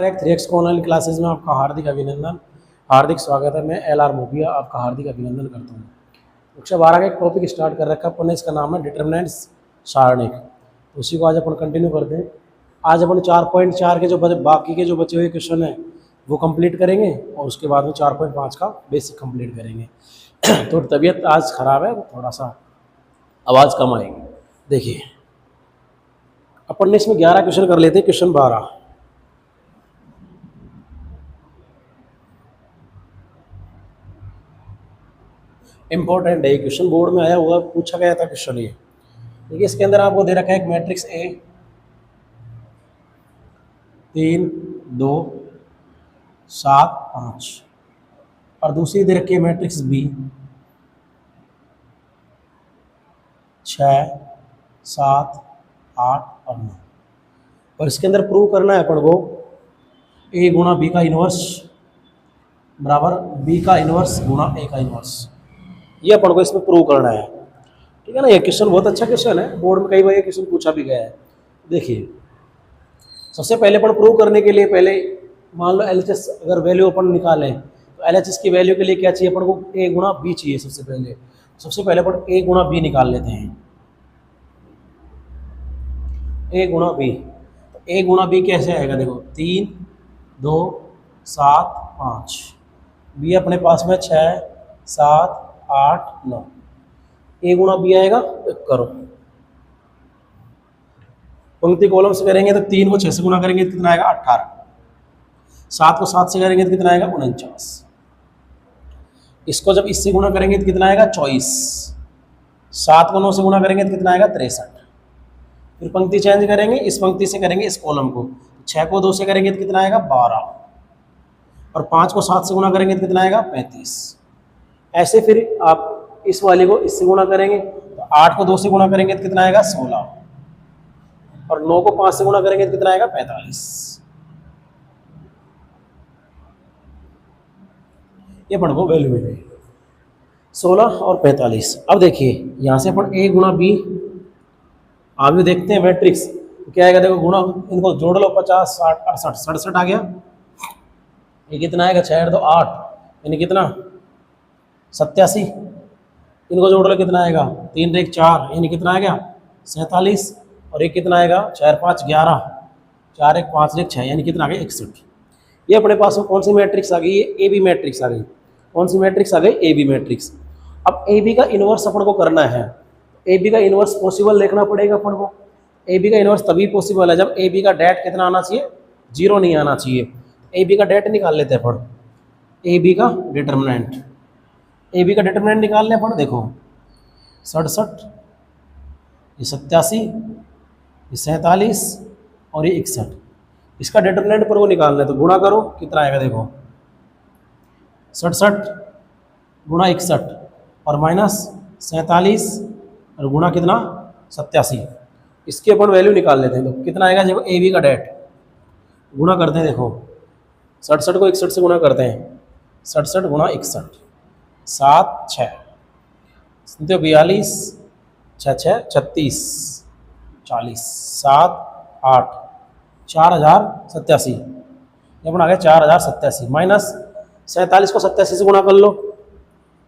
Track 3x online classes में आपका हार्दिक अभिनंदन, हार्दिक स्वागत है। मैं LR मोबिया आपका हार्दिक अभिनंदन करता हूँ। कक्षा 12 का एक टॉपिक स्टार्ट कर रखा है अपन ने, इसका नाम है डिटरमिनेंट्स सारणिक। तो उसी को आज अपन कंटिन्यू करते हैं। आज अपन 4.4 के जो बाकी के जो बचे हुए क्वेश्चन हैं वो कंप्लीट करेंगे और उसके बाद में 4.5 का बेसिक कंप्लीट करेंगे। तो तबीयत आज ख़राब है, थोड़ा सा आवाज़ कम आएगी। देखिए अपन ने इसमें 11 क्वेश्चन कर लेते हैं। क्वेश्चन 12 इंपॉर्टेंट है। क्वेश्चन बोर्ड में आया हुआ, पूछा गया था क्वेश्चन ये। देखिए इसके अंदर आपको दे रखा है एक मैट्रिक्स ए 3 2 7 5 और दूसरी दे रखी है मैट्रिक्स बी 6 7 8 और 9। और इसके अंदर प्रूव करना है अपन को ए गुणा बी का इनवर्स बराबर बी का इनवर्स गुणा ए का इनवर्स। ये अपन को इसमें प्रूव करना है, ठीक है ना। ये क्वेश्चन बहुत अच्छा क्वेश्चन है, बोर्ड में कई बार ये क्वेश्चन पूछा भी गया है। देखिए सबसे पहले अपन प्रूव करने के लिए पहले मान लो LHS अगर वैल्यू अपन निकालें तो LHS की वैल्यू के लिए क्या चाहिए अपन को, ए गुणा बी चाहिए। सबसे पहले अपन ए गुणा बी निकाल लेते हैं। ए गुणा बी, तो ए गुणा बी कैसे आएगा, देखो 3 2 7 5, बी अपने पास में 6 7 8 9। ए गुणा बी आएगा, तो करो पंक्ति कॉलम से करेंगे तो 3 को 6 से गुणा करेंगे तो कितना आएगा 18, 7 को 7 से करेंगे तो कितना आएगा 49, इसको जब इससे गुणा करेंगे तो कितना आएगा 24, 7 को 9 से गुणा करेंगे तो कितना आएगा 63। फिर पंक्ति चेंज करेंगे, इस पंक्ति से करेंगे इस कॉलम को, 6 को 2 से करेंगे तो कितना आएगा 12 और 5 को 7 से गुणा करेंगे तो कितना आएगा 35। ऐसे फिर आप इस वाले को इससे गुणा करेंगे तो 8 को 2 से गुणा करेंगे तो कितना आएगा 16 और 9 को 5 से गुणा करेंगे तो कितना आएगा 45। ये अपन को वैल्यू मिल गई 16 और 45। अब देखिए यहाँ से अपन ए गुणा बी आगे देखते हैं मैट्रिक्स तो क्या आएगा, देखो गुणा इनको जोड़ लो 50 60 68 67 आ गया। ये कितना आएगा 6 2 8 यानी कितना 87। इनको जोड़ लो कितना आएगा 3 1 4 यानी कितना आ गया 47 और एक कितना आएगा 4 5 11 4 1 5 1 6 यानी कितना आ गया 61। ये अपने पास में कौन सी मैट्रिक्स आ गई, ये ए बी मैट्रिक्स आ गई। कौन सी मैट्रिक्स आ गई, ए बी मैट्रिक्स। अब ए बी का इनवर्स अपन को करना है। ए बी का इनवर्स पॉसिबल देखना पड़ेगा अपन को। ए बी का इनवर्स तभी पॉसिबल है जब ए बी का डेट कितना आना चाहिए, 0 नहीं आना चाहिए। ए बी का डेट निकाल लेते हैं अपन, ए बी का डिटर्मिनेंट। ए बी का डिटर्मिनेंट निकालने अपन, देखो 67 ये 87 ये 47 और ये 61। इसका डिटर्मिनेंट पर वो निकालना है तो गुणा करो कितना आएगा, देखो 67 गुणा 61 और माइनस 47 और गुणा कितना 87। इसकी अपन वैल्यू निकाल लेते हैं तो कितना आएगा, देखो ए बी का डेट गुणा करते हैं, देखो 67 को 61 से गुणा करते हैं, 67 गुणा 61 7 6 42 6 6 36 40 7 8 4087। ये अपन आ गया 4087 माइनस 47 को 87 से गुणा कर लो,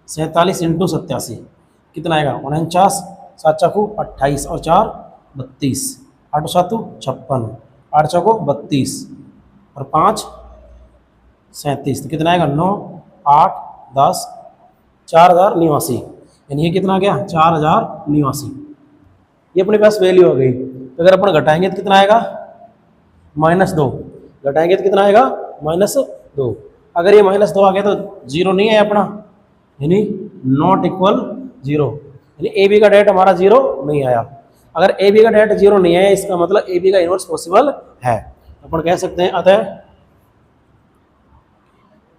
47 इंटू 87 कितना आएगा 49 7 चौको 28 और 4 32 8 7 56 8 चौको 32 और 5 37 तो कितना आएगा 9 8 10 4089 यानी ये कितना आ गया 4089। ये अपने पास वैल्यू हो गई। तो अगर अपन घटाएंगे तो कितना आएगा -2, घटाएंगे तो कितना आएगा -2। अगर ये -2 आ गया तो 0 नहीं है अपना, यानी नॉट इक्वल 0, यानी ए बी का डेट हमारा 0 नहीं आया। अगर ए बी का डेट 0 नहीं आया इसका मतलब ए बी का इनवर्स पॉसिबल है। अपन कह सकते हैं अतः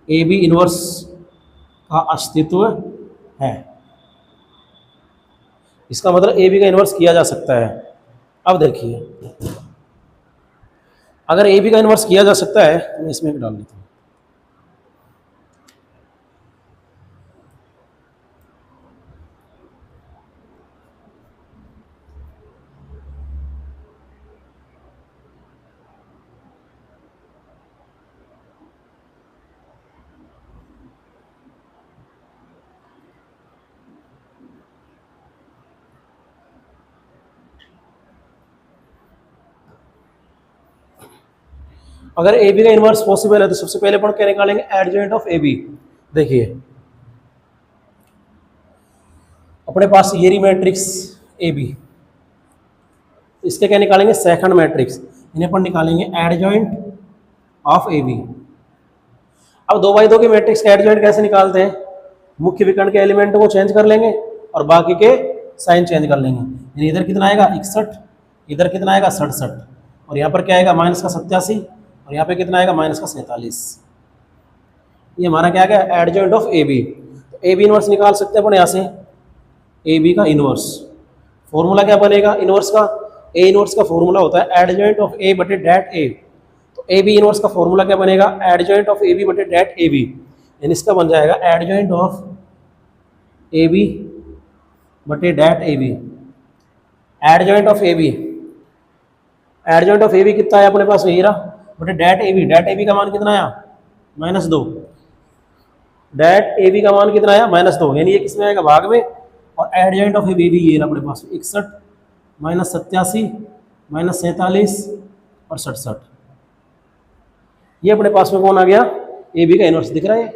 ए बी इनवर्स का अस्तित्व है। इसका मतलब ए बी का इनवर्स किया जा सकता है। अब देखिए अगर ए बी का इनवर्स किया जा सकता है तो मैं इसमें एक डाल देता हूँ। अगर ए बी का इनवर्स पॉसिबल है तो सबसे पहले अपन क्या निकालेंगे, एडजॉइंट ऑफ ए बी। देखिए अपने पास ये रही मैट्रिक्स ए बी, इसके क्या निकालेंगे, सेकंड मैट्रिक्स, इन्हें अपन निकालेंगे एडजॉइंट ऑफ ए बी। अब 2x2 के मैट्रिक्स का एडजॉइंट कैसे निकालते हैं, मुख्य विकर्ण के एलिमेंटों को चेंज कर लेंगे और बाकी के साइन चेंज कर लेंगे। यानी इधर कितना आएगा 61, इधर कितना आएगा 67, और यहाँ पर क्या आएगा माइनस का 87, और यहाँ पे कितना आएगा माइनस का 47। ये हमारा क्या गया, एडजॉइंट ऑफ ए बी। तो ए बी इनवर्स निकाल सकते हैं अपन यहाँ से, ए बी का इनवर्स। फॉर्मूला क्या बनेगा इनवर्स का, ए इनवर्स का फॉर्मूला होता है एडजॉइंट ऑफ ए बटे डेट ए। तो ए बी इनवर्स का फॉर्मूला क्या बनेगा, एडजॉइंट ऑफ ए बी बटे डेट ए बी। यानी इसका बन जाएगा एडजॉइंट ऑफ ए बी बटे det A B. Adjoint of A B, adjoint of A B कितना है अपने पास, यही रहा, बटे det A B. Det A B का मान कितना आया, -2। डेट ए बी का मान कितना आया, -2, यानी ये किसमें आएगा, भाग में। और एडजॉइंट ऑफ ए बी ये रहा अपने पास 61 -87 -47 और 67। ये अपने पास में कौन आ गया, ए बी का इनवर्स दिख रहा है।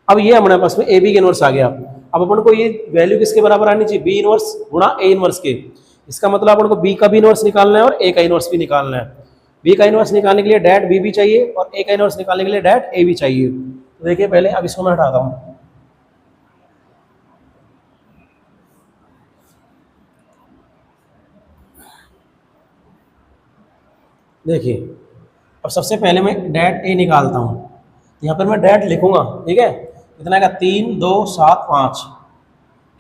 अब ये हमारे पास में ए बी का इनवर्स आ गया। अब अपन को ये वैल्यू किसके बराबर आनी चाहिए, बी इनवर्स गुणा ए इनवर्स के। इसका मतलब अपन को बी का भी इनवर्स निकालना है और ए का इनवर्स भी निकालना है। बी का इनवर्स निकालने के लिए डेट बी भी चाहिए और ए का इनवर्स निकालने के लिए डेट ए भी चाहिए। तो देखिए पहले अब इसको मैं हटाता हूँ। देखिए अब सबसे पहले मैं डेट ए निकालता हूँ। यहाँ पर मैं डेट लिखूंगा, ठीक है। कितना आएगा 3 2 7 5,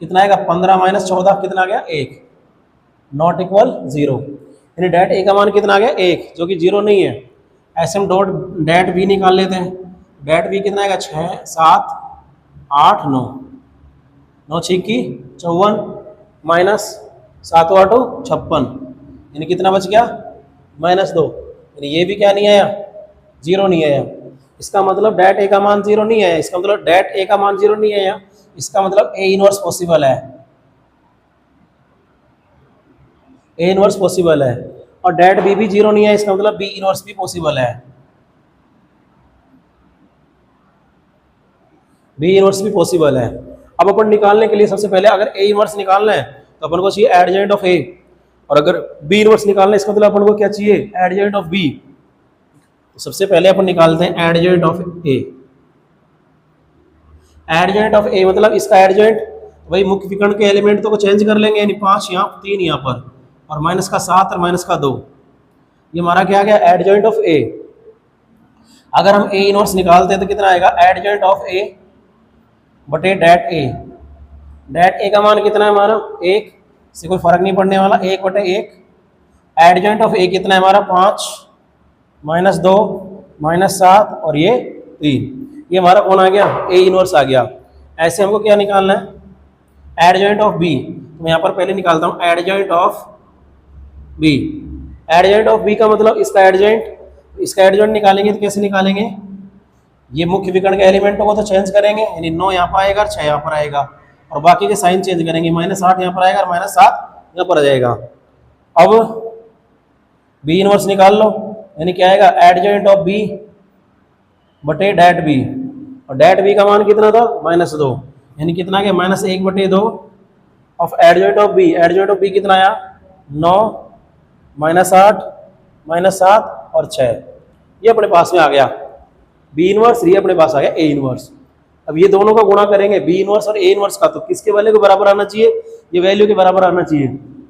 कितना आएगा 15 - 14, कितना आ गया 1, नॉट इक्वल 0। यानी डेट ए का मान कितना आ गया 1, जो कि 0 नहीं है। ऐसे हम डॉट डेट बी निकाल लेते हैं। डेट बी कितना आएगा 6 7 8 9, 9 छिक्की 54 माइनस 7 8 56, यानी कितना बच गया -2। यानी ये भी क्या नहीं आया, 0 नहीं आया। इसका मतलब डेट ए का मान 0 नहीं आया, इसका मतलब डेट ए का मान 0 नहीं आया, इसका मतलब ए इनवर्स पॉसिबल है, ए इनवर्स पॉसिबल है। और डेट बी भी 0 नहीं है, इसका मतलब बी इनवर्स भी पॉसिबल है, बी इनवर्स भी पॉसिबल है। अब अपन निकालने के लिए सबसे पहले अगर ए इनवर्स निकालना है तो अपन को चाहिए एडजॉइंट ऑफ ए, और अगर बी इनवर्स निकालना है इसका मतलब अपन को क्या चाहिए, एडजॉइंट ऑफ बी। तो सबसे पहले अपन निकालते हैं adjoint of A. Adjoint of A मतलब इसका एडजॉइंट वही मुख्य विकर्ण के एलिमेंट को चेंज कर लेंगे, यानी 5 यहाँ 3 यहाँ पर, और माइनस का 7 और माइनस का 2। ये हमारा क्या आ गया एडजॉइंट ऑफ ए। अगर हम ए इनवर्स निकालते हैं तो कितना आएगा, एडजॉइंट ऑफ ए बटे डेट ए। डेट ए का मान कितना है हमारा 1, से कोई फर्क नहीं पड़ने वाला, 1 बटे 1। एडजॉइंट ऑफ ए कितना है हमारा 5 -2 -7 और ये 3। ये हमारा कौन आ गया, ए इनवर्स आ गया। ऐसे हमको क्या निकालना है, एडजॉइंट ऑफ बी। तो मैं यहाँ पर पहले निकालता हूँ adjoint of B. Adjoint of B का मतलब इसका एडजॉइंट, इसका एडजॉइंट निकालेंगे तो कैसे निकालेंगे, ये मुख्य विकर्ण के एलिमेंटों को तो चेंज करेंगे, यानी 9 यहाँ पर आएगा और 6 यहाँ पर आएगा, और बाकी के साइन चेंज करेंगे, -8 यहाँ पर आएगा और -7 यहाँ पर आ जाएगा। अब बी इनवर्स निकाल लो, यानी क्या आएगा एडजॉइंट ऑफ बी बटे डेट बी, और डेट बी का मान कितना था -2, यानी कितना गया -1 बटे 2 of adjoint of B. Adjoint of B कितना आया 9 -8 -7 और 6। ये अपने पास में आ गया बी इनवर्स, ये अपने पास आ गया ए इनवर्स। अब ये दोनों का गुणा करेंगे बी इनवर्स और ए इनवर्स का, तो किसके वैल्यू के बराबर आना चाहिए, ये वैल्यू के बराबर आना चाहिए।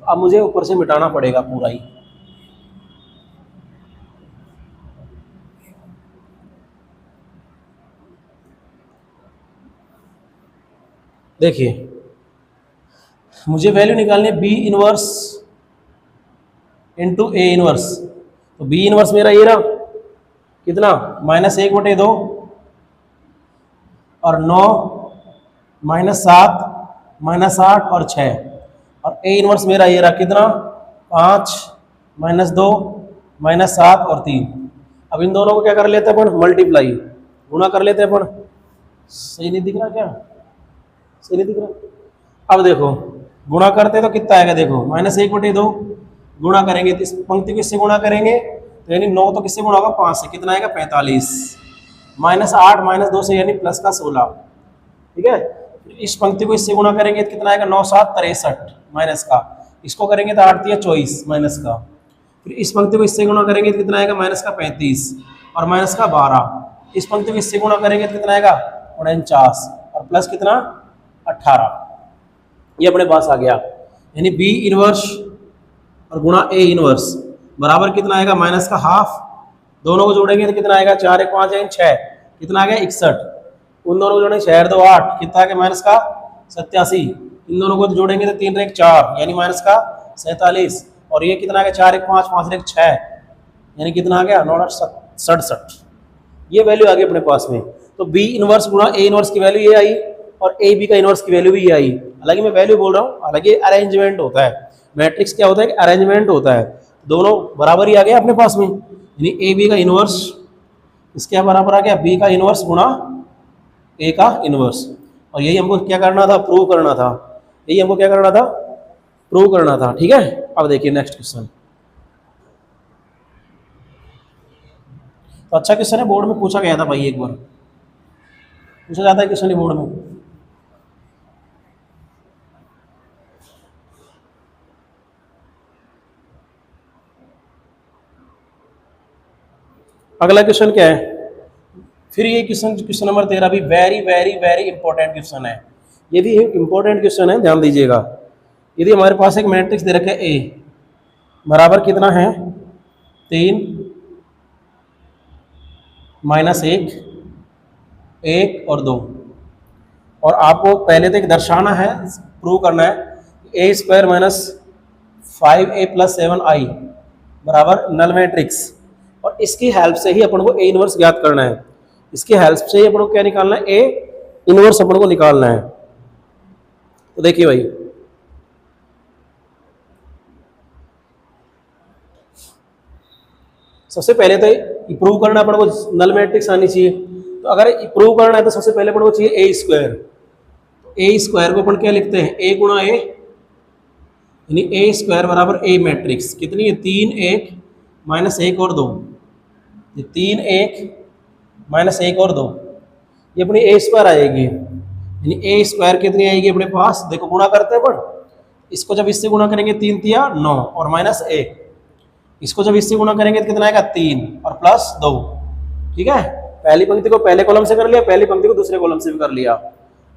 अब मुझे ऊपर से मिटाना पड़ेगा पूरा ही। देखिए मुझे वैल्यू निकालनी है B inverse into A inverse. तो बी इनवर्स मेरा ये रहा कितना -1 बटे 2 और 9 -7 -8 और 6, और ए इनवर्स मेरा ये रहा कितना 5 -2 -7 और 3। अब इन दोनों को क्या कर लेते हैं अपन, मल्टीप्लाई, गुणा कर लेते हैं अपन। सही नहीं दिख रहा क्या, सही नहीं दिख रहा। अब देखो गुणा करते तो कितना आएगा, देखो -1 बटे 2 गुणा करेंगे तो इस पंक्ति को इससे गुणा करेंगे तो यानी 9 तो किससे गुणा होगा 5 से, कितना आएगा 45, -8 -2 से यानी प्लस का 16। ठीक है, इस पंक्ति को इससे गुणा करेंगे तो कितना आएगा 9 7 63 माइनस का, इसको करेंगे तो 8 24 माइनस का, फिर इस पंक्ति को इससे गुणा करेंगे तो कितना आएगा माइनस का 35 और माइनस का 12, इस पंक्ति को इससे गुणा करेंगे तो कितना आएगा 49 और प्लस कितना 18। ये अपने पास आ गया, यानी बी इनवर्स और गुणा ए इनवर्स बराबर कितना आएगा माइनस का हाफ, दोनों को जोड़ेंगे तो कितना आएगा 4 1 5 6, कितना आ गया 61, उन दोनों को जोड़ेंगे 6 2 8, कितना आ गया माइनस का 87, इन दोनों को जोड़ेंगे तो 3 1 4 यानी माइनस का 47, और ये कितना आ गया 4 1 5 5 1 6 यानी कितना आ गया 967। ये वैल्यू आ गई अपने पास में। तो बी इनवर्स गुणा ए इनवर्स की वैल्यू ये आई और ए बी का इनवर्स की वैल्यू भी ये आई। हालांकि मैं वैल्यू बोल रहा हूँ, हालांकि अरेंजमेंट होता है, मैट्रिक्स क्या होता है कि अरेंजमेंट होता है, दोनों बराबर ही आ गया अपने पास में, यानी ए बी का इनवर्स इसके बराबर आ गया बी का इनवर्स गुणा ए का इनवर्स। और यही हमको क्या करना था, प्रूव करना था, यही हमको क्या करना था, प्रूव करना था। ठीक है, अब देखिए नेक्स्ट क्वेश्चन। तो अच्छा क्वेश्चन है, बोर्ड में पूछा गया था भाई, एक बार पूछा जाता है क्वेश्चन बोर्ड में। अगला क्वेश्चन क्या है, फिर ये क्वेश्चन नंबर 13 भी very very very important question है। ये भी एक इंपॉर्टेंट क्वेश्चन है, ध्यान दीजिएगा। यदि हमारे पास एक मैट्रिक्स दे रखा है ए बराबर कितना है 3 -1 1 और 2, और आपको पहले तो एक दर्शाना है, प्रूव करना है a² - 5a + 7i बराबर नल मैट्रिक्स, और इसकी हेल्प से ही अपन को ए इनवर्स ज्ञात करना है। इसकी हेल्प से ही अपन को क्या निकालना है, ए इनवर्स अपन को निकालना है। तो देखिए भाई, सबसे पहले तो प्रूव करना अपन को नल मैट्रिक्स आनी चाहिए। तो अगर प्रूव करना है तो सबसे पहले अपन को चाहिए ए स्क्वायर को अपन क्या लिखते हैं, ए गुणा ए, यानी a² बराबर ए मैट्रिक्स कितनी है 3 1 -1 और 2, ये 3 1 -1 और 2, ये अपनी a² आएगी, यानी a² कितनी आएगी अपने पास, देखो गुणा करते हैं अपन, इसको जब इससे गुणा करेंगे 3 तिया 9 और -1, इसको जब इससे गुणा करेंगे तो कितना आएगा 3 और +2। ठीक है, पहली पंक्ति को पहले कॉलम से कर लिया, पहली पंक्ति को दूसरे कॉलम से भी कर लिया।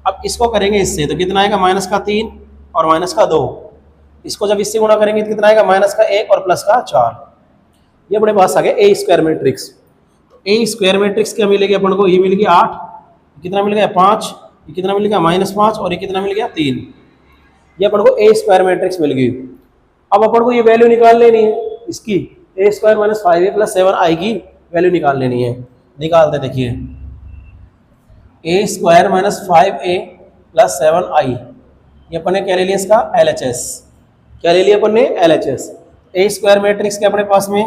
अब इसको करेंगे इससे तो कितना आएगा -3 और -2, इसको जब इससे गुणा करेंगे तो कितना आएगा -1 और +4। ये अपने पास आ गया a² मैट्रिक्स। तो a² मैट्रिक्स क्या मिलेगी अपन को, ये मिल गया 8, कितना मिल गया 5, ये कितना मिल गया -5 और ये कितना मिल गया 3, ये अपन को a² मैट्रिक्स मिल गई। अब अपन को ये वैल्यू निकाल लेनी है इसकी, a² - 5a + 7i की वैल्यू निकाल लेनी है। निकालते देखिए, a² - 5a + 7i, ये अपन ने क्या ले लिया इसका LHS, क्या ले लिया अपन ने LHS। a² मैट्रिक्स के अपने पास में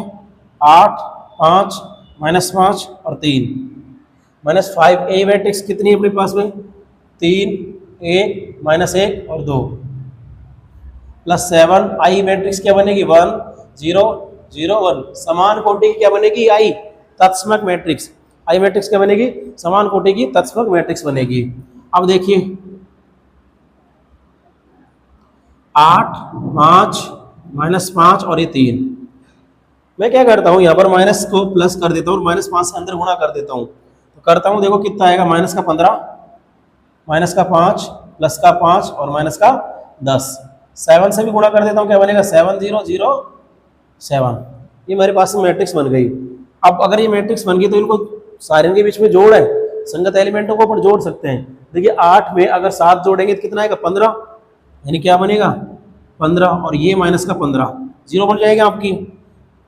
8 5 -5 और 3, -5a मैट्रिक्स कितनी है अपने पास में 3 1 -1 और 2, +7i मैट्रिक्स क्या बनेगी 1 0 0 1, समान कोटि की क्या बनेगी आई तत्समक मैट्रिक्स, आई मैट्रिक्स क्या बनेगी समान कोटि की तत्समक मैट्रिक्स बनेगी। अब देखिए 8 5 -5 और ये 3, मैं क्या करता हूँ यहाँ पर माइनस को प्लस कर देता हूँ, -5 से अंदर गुणा कर देता हूँ। तो करता हूँ, देखो कितना आएगा -15 -5 +5 और -10, 7 से भी गुणा कर देता हूँ, क्या बनेगा 7 0 0 7। ये मेरे पास मैट्रिक्स बन गई। अब अगर ये मैट्रिक्स बन गई तो इनको सारे के बीच में जोड़ है, संगत एलिमेंटों को अपन जोड़ सकते हैं। देखिए 8 में अगर 7 जोड़ेंगे तो कितना आएगा 15, यानी क्या बनेगा 15 और ये -15 0 बन जाएगा आपकी।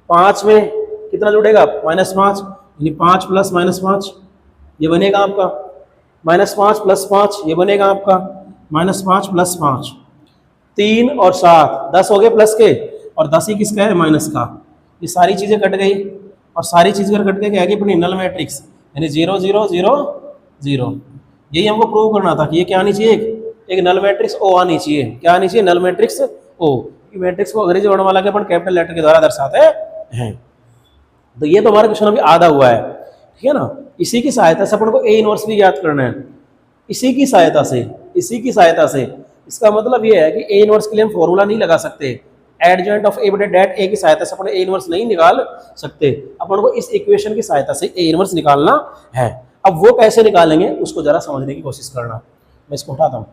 5 में कितना जुड़ेगा -5, यानी 5 + -5 ये बनेगा आपका, -5 + 5 ये बनेगा आपका, -5 + 5 3 और 7 10 हो गए प्लस के, और 10 ही किसका है माइनस का। ये सारी चीज़ें कट गई, और सारी चीज़ें कट के क्या आएगी अपनी नल मैट्रिक्स, यानी 0 0 0 0। यही हमको प्रूव करना था कि ये क्या आनी चाहिए, एक नल मैट्रिक्स ओ आनी चाहिए। क्या आनी चाहिए, नल मैट्रिक्स ओ। मैट्रिक्स को अंग्रेजी वर्णमाला के अपन कैपिटल लेटर के द्वारा दर्शाते हैं। तो ये तो हमारा क्वेश्चन अभी आधा हुआ है, ठीक है ना। इसी की सहायता से अपन को ए इनवर्स भी ज्ञात करना है, इसी की सहायता से, इसी की सहायता से। इसका मतलब ये है कि ए इनवर्स के लिए हम फॉर्मूला नहीं लगा सकते, एडजॉइंट ऑफ ए बटे डेट ए की सहायता से अपन ए इनवर्स नहीं निकाल सकते। अपन को इस इक्वेशन की सहायता से ए इनवर्स निकालना है। अब वो कैसे निकालेंगे उसको जरा समझने की कोशिश करना। मैं इसको उठाता हूं।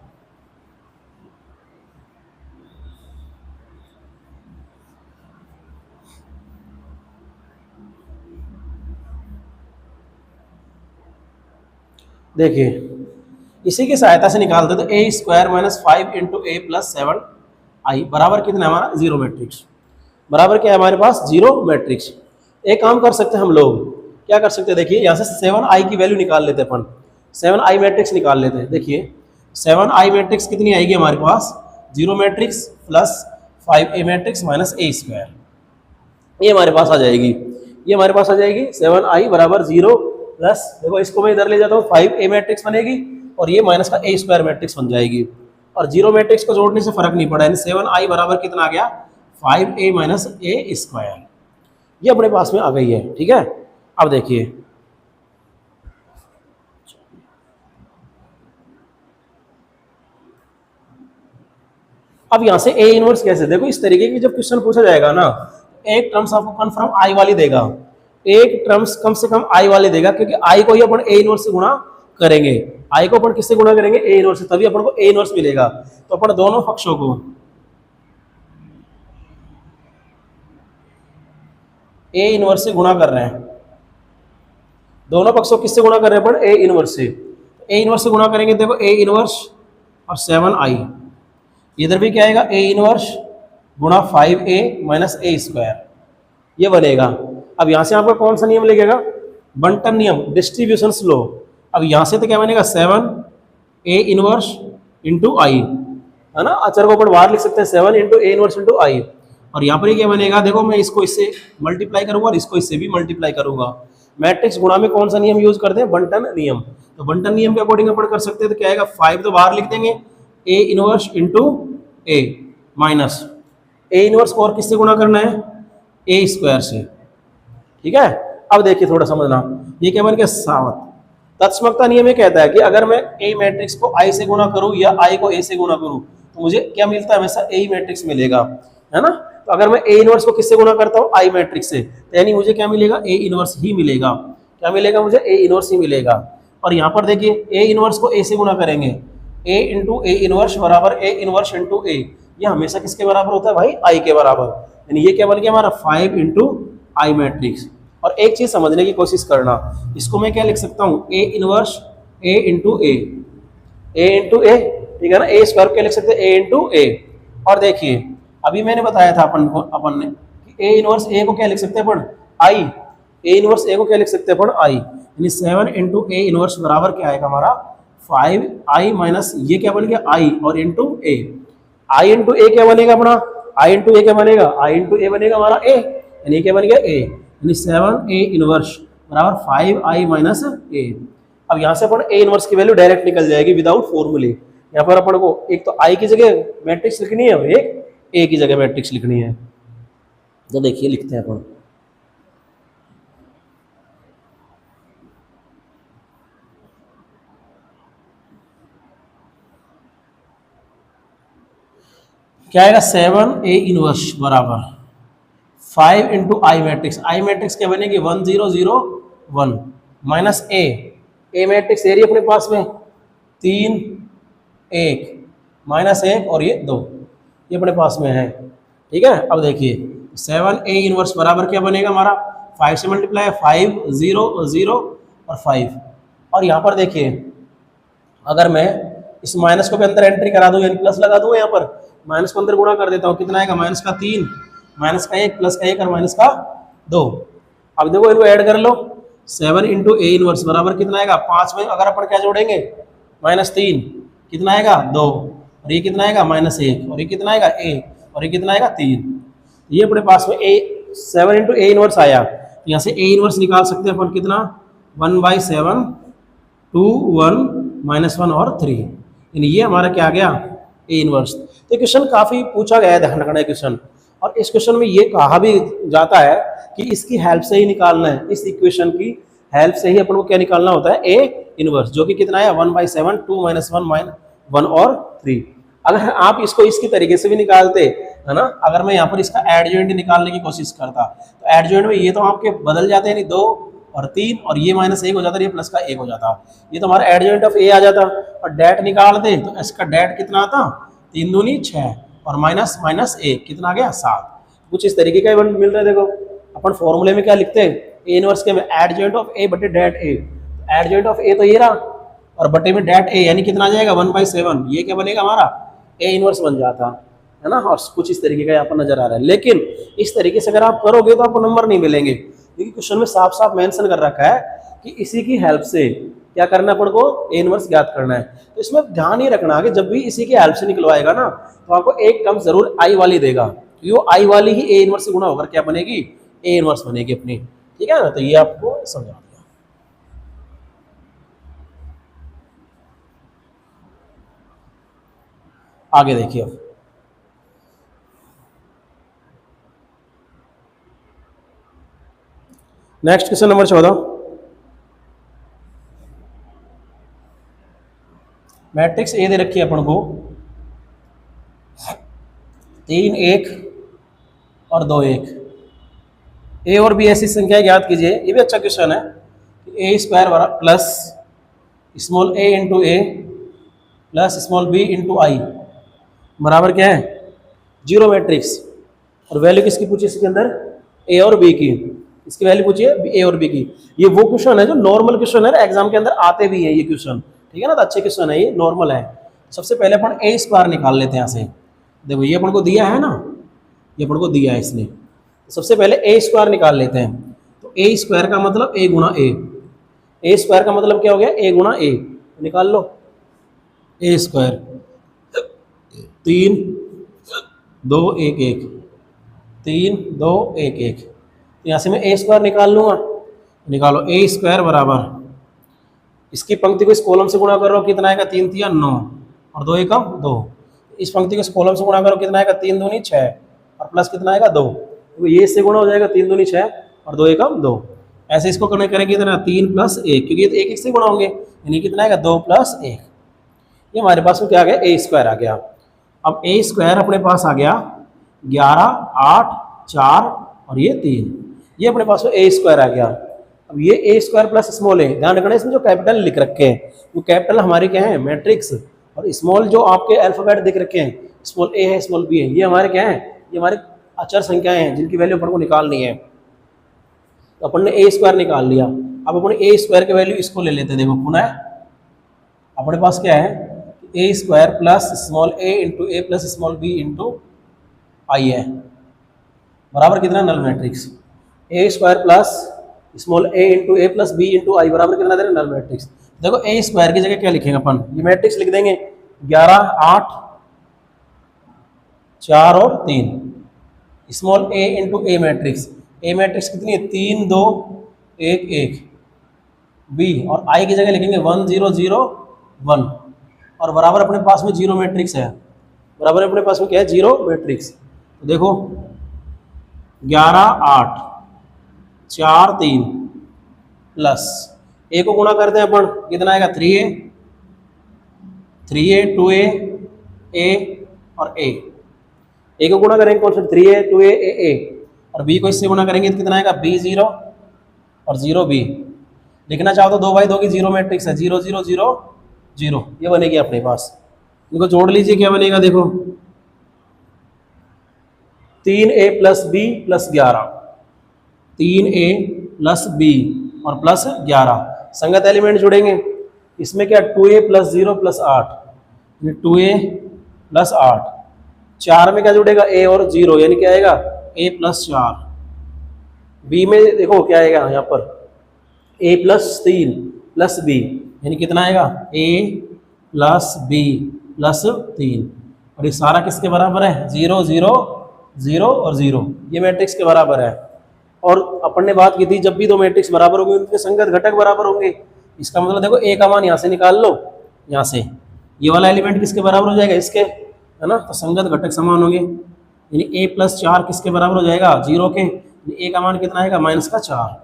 देखिए इसी की सहायता से निकालते तो ए square minus 5 into a plus 7 आई बराबर कितना है हमारा, जीरो मैट्रिक्स। बराबर क्या है हमारे पास, जीरो मैट्रिक्स। एक काम कर सकते हैं हम लोग, क्या कर सकते हैं, देखिए यहाँ से 7i की वैल्यू निकाल लेते हैं अपन, 7i मैट्रिक्स निकाल लेते हैं। देखिए 7i मैट्रिक्स कितनी आएगी हमारे पास, zero matrix plus 5a matrix minus A square, ये हमारे पास आ जाएगी। ये हमारे पास आ जाएगी 7i बराबर जीरो प्लस, देखो इसको मैं इधर ले जाता हूँ, 5a मैट्रिक्स बनेगी और ये माइनस का ए स्क्वायर मैट्रिक्स बन जाएगी। और जीरो मैट्रिक्स को जोड़ने से फर्क नहीं पड़ा, यानी 7i बराबर कितना आ गया, 5a माइनस ए स्क्वायर। ये अपने पास में आ गई है, ठीक है। अब देखिए अब यहां से ए इनवर्स कैसे, देखो इस तरीके की जब क्वेश्चन पूछा जाएगा ना, एक टर्म्स आपको कन्फर्म आई वाली देगा, एक टर्म्स कम से कम आई वाली देगा, क्योंकि आई को ही अपन ए इनवर्स से गुणा करेंगे। आई को अपन किससे गुणा करेंगे, ए इनवर्स से, तभी अपन को ए इनवर्स मिलेगा। तो अपन दोनों पक्षों को ए इनवर्स से गुणा कर रहे हैं, दोनों पक्षों किससे गुणा कर रहे हैं अपन, ए इनवर्स से। ए इनवर्स से गुणा करेंगे, देखो ए इनवर्स और 7i, इधर भी क्या आएगा, ए इनवर्स गुणा 5a माइनस ए स्क्वायर, ये बनेगा। अब यहां से आपका कौन सा नियम लगेगा, बंटन नियम, डिस्ट्रीब्यूशन लो। अब यहां से तो क्या बनेगा, 7a इनवर्स इंटू आई, है ना, अचर को अपन बाहर लिख सकते हैं, 7 इंटू ए इनवर्स इंटू आई। और यहाँ पर ये क्या बनेगा, देखो मैं इसको इससे मल्टीप्लाई करूंगा और इसको इससे भी मल्टीप्लाई करूंगा। मैट्रिक्स गुणा में कौन सा नियम यूज करते हैं, बंटन नियम। तो बंटन नियम के अकॉर्डिंग अपन कर सकते हैं, तो क्या आएगा, 5 तो बाहर लिख देंगे, A inverse into A minus A inverse को और किससे गुणा करना है, ए स्क्वायर से, ठीक है। अब देखिए थोड़ा समझना, ये क्या बन गया, सावत तत्समकता नियम ये कहता है कि अगर मैं ए मैट्रिक्स को आई से गुणा करूं या आई को ए से गुणा करूं तो मुझे क्या मिलता है, हमेशा ए मैट्रिक्स मिलेगा, है ना। तो अगर मैं ए इनवर्स को किससे गुणा करता हूं, आई मैट्रिक्स से, तो यानी मुझे क्या मिलेगा, ए इनवर्स ही मिलेगा। क्या मिलेगा मुझे, ए इनवर्स ही मिलेगा। और यहाँ पर देखिए ए इनवर्स को ए से गुणा करेंगे, ए इंटू ए इनवर्स बराबर ए इनवर्स इंटू ए, ये हमेशा किसके बराबर होता है भाई, आई के बराबर। यानी ये क्या बन गया हमारा, 5 इंटू आई मैट्रिक्स। और एक चीज समझने की कोशिश करना, इसको मैं क्या लिख सकता हूँ, A inverse A into A, A into A, ठीक है ना, ए स्क्वायर क्या लिख सकते हैं, ए इंटू ए। और देखिए अभी मैंने बताया था अपन ने कि ए इनवर्स ए को क्या लिख सकते हैं अपन, आई, ए इनवर्स ए को क्या लिख सकते हैं अपन, आई। यानी 7 इंटू ए इनवर्स बराबर क्या आएगा हमारा, 5i माइनस ये क्या बन गया, आई और इंटू ए। आई इंटू ए क्या बनेगा अपना, आई इंटू ए क्या बनेगा, आई इंटू ए बनेगा हमारा ए, यानी क्या बन गया ए, यानी 7a इनवर्स बराबर 5i माइनस ए। अब यहाँ से अपन ए इनवर्स की वैल्यू डायरेक्ट निकल जाएगी विदाउट फॉर्मूले। यहाँ पर अपन को एक तो आई की जगह मैट्रिक्स लिखनी है और एक ए की जगह मैट्रिक्स लिखनी है। तो देखिए लिखते हैं अपन, क्या आएगा, 7a इनवर्स बराबर 5 इंटू आई मैट्रिक्स, आई मैट्रिक्स क्या बनेगी, 1 0 0 1 माइनस ए मैट्रिक्स एरिया अपने पास में 3 1 माइनस 1 और ये 2, ये अपने पास में है, ठीक है। अब देखिए 7a इनवर्स बराबर क्या बनेगा हमारा, 5 से मल्टीप्लाई 5 0 0 और 5। और यहाँ पर देखिए अगर मैं इस माइनस को भी अंदर एंट्री करा दूं, यानी प्लस लगा दूं, यहाँ पर माइनस को अंदर गुणा कर देता हूँ, कितना आएगा, माइनस का 3 माइनस का 1 प्लस का 1 और माइनस का 2। अब देखो इनको ऐड कर लो, 7 इंटू ए इनवर्स बराबर कितना आएगा, 5 में अगर अपन क्या जोड़ेंगे, -3 कितना आएगा, 2, और ये कितना आएगा, -1, और ये कितना आएगा, ए, और ये कितना आएगा, 3। ये अपने पास में ए 7 इंटू ए इनवर्स आया, तो यहाँ से ए इनवर्स निकाल सकते हैं अपन, कितना, 1/7 2 1 -1 और 3, यानी ये हमारा क्या आ गया, ए इनवर्स। तो क्वेश्चन काफ़ी पूछा गया है, ध्यान रखना है क्वेश्चन। और इस क्वेश्चन में ये कहा भी जाता है कि इसकी हेल्प से ही निकालना है, इस इक्वेशन की हेल्प से ही अपन को क्या निकालना होता है, ए इनवर्स, जो कि कितना है 1/7, 2 - 1 1 और 3। अगर आप इसको इसकी तरीके से भी निकालते है ना, अगर मैं यहाँ पर इसका एडजॉइंट निकालने की कोशिश करता तो एडजॉइंट में ये तो आपके बदल जाते हैं, नहीं 2 और 3 और ये -1 हो जाता, ये प्लस का 1 हो जाता, ये तो हमारा एडजॉइंट ऑफ ए आ जाता। और डेट निकालते तो इसका डेट कितना आता, 3 दूनी 6 और माइनस माइनस 1 कितना आ गया 7। कुछ इस तरीके का इवेंट मिल रहा है। देखो अपन फॉर्मूले में क्या लिखते हैं, ए इनवर्स के में एडजॉइंट ऑफ ए बटे डेट ए, एडजॉइंट ऑफ ए तो ये रहा और बटे में डेट ए, यानी कितना आ जाएगा 1/7, ये क्या बनेगा हमारा ए इनवर्स बन जाता है ना। और कुछ इस तरीके का यहाँ पर नजर आ रहा है, लेकिन इस तरीके से अगर आप करोगे तो आपको नंबर नहीं मिलेंगे, क्योंकि क्वेश्चन में साफ साफ मेंशन कर रखा है कि इसी की हेल्प से क्या करना है, अपन को ए इनवर्स ज्ञात करना है। तो इसमें ध्यान ही रखना कि जब भी इसी की हेल्प से निकलवाएगा ना तो आपको एक टर्म जरूर आई वाली देगा, क्योंकि वो आई वाली ही ए इनवर्स से गुणा होकर क्या बनेगी, ए इनवर्स बनेगी अपनी, ठीक है ना। तो ये आपको समझा दिया। आगे देखिए अब next question number 14, matrix A दे रखी है अपन को 3 1 और 2 1। ए और बी ऐसी संख्या याद कीजिए, ये भी अच्छा क्वेश्चन है। ए square plus small A into a plus small B into आई बराबर क्या है 0 मैट्रिक्स। और वैल्यू किसकी पूछी इसके अंदर, ए और बी की, इसकी वैल्यू पूछिए ए और बी की। ये वो क्वेश्चन है जो नॉर्मल क्वेश्चन है, एग्जाम के अंदर आते भी है ये क्वेश्चन, ठीक है ना। तो अच्छे क्वेश्चन है, ये नॉर्मल है। सबसे पहले अपन ए स्क्वायर निकाल लेते हैं यहाँ से। देखो ये अपन को दिया है ना, ये अपन को दिया है इसने, तो सबसे पहले ए स्क्वायर निकाल लेते हैं। तो ए स्क्वायर का मतलब ए गुणा ए स्क्वायर का मतलब क्या हो गया, ए गुणा ए। निकाल लो ए स्क्वायर 3 2 1 1 3 2 1 1। तो यहाँ से मैं ए स्क्वायर निकाल लूँगा, निकालो ए स्क्वायर बराबर इसकी पंक्ति को इस कॉलम से गुणा करो कितना आएगा 3 3 9 और 2 1 2। इस पंक्ति को इस कॉलम से गुणा करो कितना आएगा 3 दूनी 6 और प्लस कितना आएगा 2, तो ये इससे गुणा हो जाएगा 3 दूनी 6 और 2 1 2। ऐसे इसको कनेक्ट करेंगे कितना 3 + 1, क्योंकि ये तो एक से गुणा होंगे, यानी कितना आएगा 2 + 1। ये हमारे पास में क्या आ गया, ए स्क्वायर आ गया। अब ए स्क्वायर अपने पास आ गया 11 8 4 और ये 3, ये अपने पास में ए स्क्वायर आ गया। अब ये ए स्क्वायर प्लस स्मॉल ए, ध्यान रखना इसमें जो कैपिटल लिख रखे हैं वो कैपिटल हमारे क्या है मैट्रिक्स, और स्मॉल जो आपके अल्फाबेट दिख रखे हैं स्मॉल ए है स्मॉल बी है, ये हमारे क्या है, ये हमारे अचर संख्याएं हैं जिनकी वैल्यू अपन को निकालनी है। तो अपन ने ए स्क्वायर निकाल लिया। अब अपन ए स्क्वायर की वैल्यू इसको ले लेते हैं। देखो पुनः अपने पास क्या है, ए square plus small A into a plus small B into आई है बराबर कितना null matrix. A square plus small A into a plus B into आई बराबर कितना दे रहे नल मैट्रिक्स। देखो ए स्क्वायर की जगह क्या लिखेंगे अपन, ये मैट्रिक्स लिख देंगे 11 8 4 और 3 स्मॉल ए इंटू ए मैट्रिक्स। ए मैट्रिक्स कितनी है 3 2 1 1 बी, और आई की जगह लिखेंगे 1 0 0 1 और बराबर अपने पास में 0 मैट्रिक्स है, बराबर अपने पास में क्या है 0 मैट्रिक्स। तो देखो 11 8 4 3 प्लस ए को गुणा करते हैं अपन कितना आएगा 3a 2a a और a को गुणा करेंगे कौन सा 3a 2a a और b को इससे गुणा करेंगे तो कितना आएगा b 0 और 0 b। लिखना चाहो तो 2/2 की 0 मैट्रिक्स है 0 0 0 0, ये बनेगी अपने पास। इनको जोड़ लीजिए क्या बनेगा, देखो 3a plus b plus 11 3a plus b और प्लस 11 संगत एलिमेंट जुड़ेंगे। इसमें क्या 2a plus 0 plus 8, 2a plus 8 4 में क्या जुड़ेगा a और 0, यानी क्या आएगा a प्लस 4। b में देखो क्या आएगा यहाँ पर a प्लस 3 प्लस b, यानी कितना आएगा a प्लस b प्लस 3, और ये सारा किसके बराबर है 0 0 0 और 0, ये मैट्रिक्स के बराबर है। और अपन ने बात की थी जब भी दो मैट्रिक्स बराबर होंगे उनके संगत घटक बराबर होंगे। इसका मतलब देखो ए का मान यहाँ से निकाल लो, यहाँ से ये वाला एलिमेंट किसके बराबर हो जाएगा इसके, है ना, तो संगत घटक समान होंगे। यानी a+4 किसके बराबर हो जाएगा, 0 के। a का मान कितना आएगा, -4।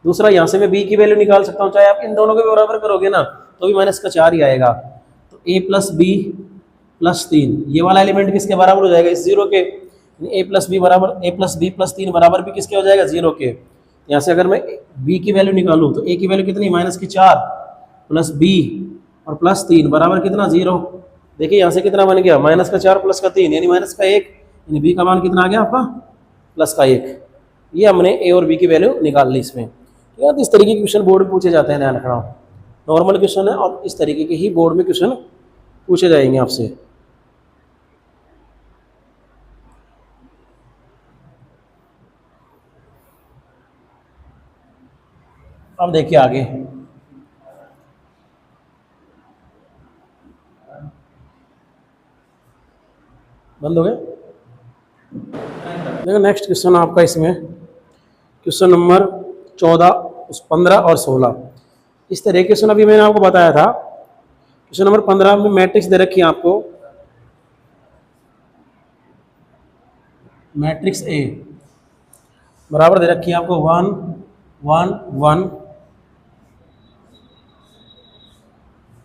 दूसरा यहाँ से मैं b की वैल्यू निकाल सकता हूँ, चाहे आप इन दोनों के बराबर करोगे ना तो भी -4 ही आएगा। तो a+b+3 ये वाला एलिमेंट किसके बराबर हो जाएगा, इस 0 के। a+b+3 बराबर भी किसके हो जाएगा, 0 के। यहाँ से अगर मैं b की वैल्यू निकालूँ तो a की वैल्यू कितनी, -4 प्लस b और +3 बराबर कितना, 0। देखिए यहाँ से कितना बन गया, -4 +3 यानी -1, यानी b का मान कितना आ गया आपका, +1। ये हमने a और b की वैल्यू निकाल ली इसमें। ठीक है, तो इस तरीके के क्वेश्चन बोर्ड में पूछे जाते हैं, ध्यान रखना। नॉर्मल क्वेश्चन है और इस तरीके के ही बोर्ड में क्वेश्चन पूछे जाएंगे आपसे। अब देखिए आगे, बंद हो गए। देखो नेक्स्ट क्वेश्चन आपका इसमें क्वेश्चन नंबर 14, 15 और 16। इस तरह के क्वेश्चन अभी मैंने आपको बताया था। क्वेश्चन नंबर 15 में मैट्रिक्स दे रखी है आपको, मैट्रिक्स ए बराबर दे रखी है आपको 1 1 1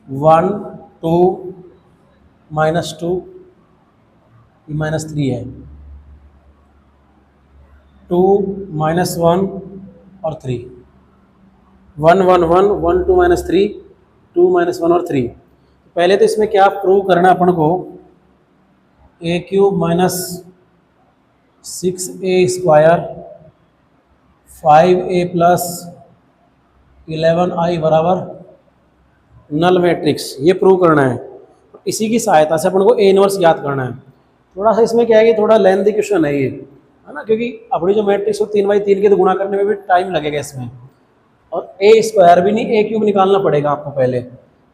1 2 -2 -3 है, 2 -1 और 3, 1 1 1 1 2 -3 2 -1 और 3। पहले तो इसमें क्या प्रूव करना अपन को, a³ - 6a² 5a + 11i बराबर नल मैट्रिक्स, ये प्रूव करना है। इसी की सहायता से अपन को a इनवर्स ज्ञात करना है। थोड़ा सा इसमें क्या है कि थोड़ा लेंथी क्वेश्चन है ये, है ना, क्योंकि अपनी जो मैट्रिक्स हो 3×3 के तो गुणा करने में भी टाइम लगेगा इसमें, और a² भी नहीं, a³ निकालना पड़ेगा आपको पहले।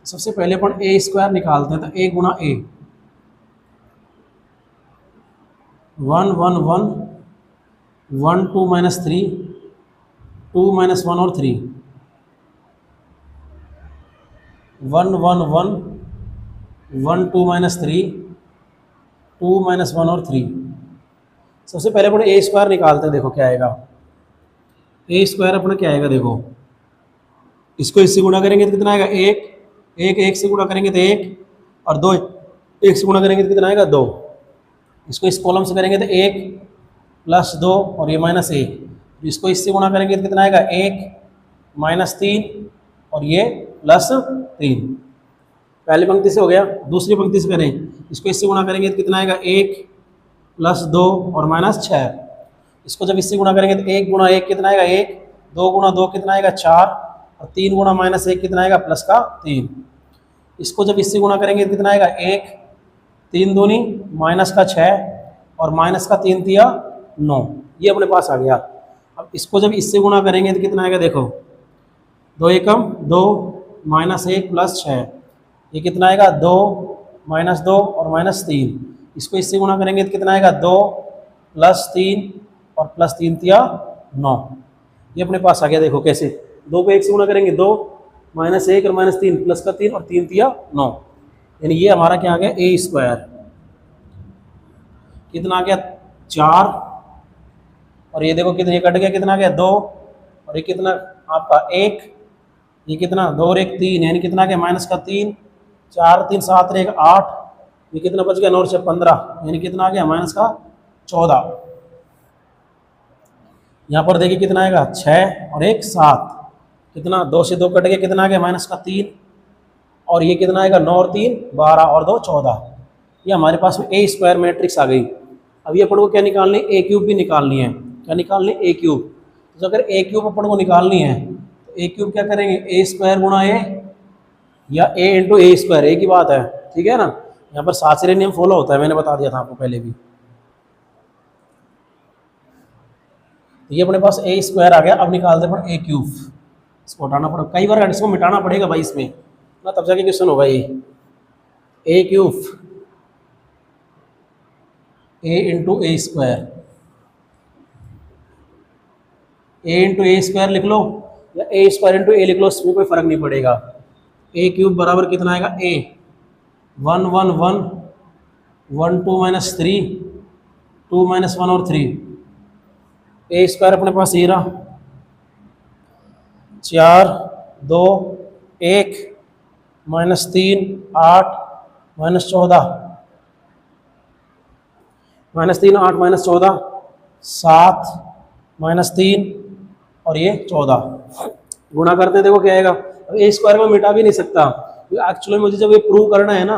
सबसे पहले अपन a² निकालते हैं, तो a × a 1 1 1 1 2 -3 2 -1 और 3 1 1 1 1 2 -3 2 -1 और 3। सबसे पहले अपन a² निकालते हैं, देखो क्या आएगा। a² अपना क्या आएगा, देखो इसको इससे गुणा करेंगे तो कितना आएगा, 1 1 1 से गुणा करेंगे तो 1, और 2 1 से गुणा करेंगे तो कितना आएगा, 2। इसको इस कॉलम से करेंगे तो 1 + 2 और ये -1। इसको इससे गुणा करेंगे तो कितना आएगा, 1 -3 और ये +3। पहली पंक्ति से हो गया। दूसरी पंक्ति से करें, इसको इससे गुणा करेंगे तो कितना आएगा, 1 + 2 और -6। इसको जब इससे गुणा करेंगे तो 1 × 1 कितना आएगा, 1 2 × 2 कितना आएगा, 4 और 3 × -1 कितना आएगा, +3। इसको जब इससे गुणा करेंगे तो कितना आएगा, 1 3 दूनी -6 और -3 तिया 9, ये अपने पास आ गया। अब इसको जब इससे गुणा करेंगे तो कितना आएगा, देखो 2 एकम 2 -1 + 6, ये कितना आएगा, 2 -2 और -3। इसको इससे गुणा करेंगे तो कितना आएगा, 2 + 3 और +3 तिया 9, ये अपने पास आ गया। देखो कैसे, 2 को 1 से गुणा करेंगे 2 -1 और -3 +3 और 3 तिया 9, यानी ये हमारा क्या आ गया, a² कितना आ गया, 4, और ये देखो कितना, ये कट गया, कितना आ गया, 2, और ये कितना आपका 1, ये कितना 2 और 1 3, यानी कितना आ गया, -3 4 3 7 और 1 8, ये कितना बच गया, 9 और 6 15, यानी कितना आ गया, -14। यहाँ पर देखिए कितना आएगा, 6 और 1 7, कितना 2 से 2 कट गया, कितना आ गया, -3, और ये कितना आएगा, 9 और 3 12 और 2 14। ये हमारे पास में a² मैट्रिक्स आ गई। अब ये अपन को क्या निकालनी है, a³ भी निकालनी है। क्या निकालनी है, a³। तो अगर a³ अपन को निकालनी है तो a³ क्या करेंगे, a² × a या a × a², एक ही बात है, ठीक है ना। यहाँ पर साचरे नियम फॉलो होता है, मैंने बता दिया था आपको पहले भी। तो ये अपने पास a² आ गया। अब निकालते हैं a³, इसको हटाना पड़ेगा, कई बार इसको मिटाना पड़ेगा भाई इसमें ना, तब जाके क्वेश्चन होगा। ये a³ a × a² लिख लो या a² × a लिख लो, इसमें कोई फर्क नहीं पड़ेगा। a³ बराबर कितना आएगा, a 1 1 1 1 2 -3 2 माइनस 1 और 3, ए स्क्वायर अपने पास ये रहा, 4 2 1 minus 3 8 minus 14, minus 3 8 minus 14 7 minus 3 और ये 14, गुणा करते देखो क्या आएगा। अब ए स्क्वायर में मिटा भी नहीं सकता, एक्चुअली मुझे जब ये प्रूव करना है ना,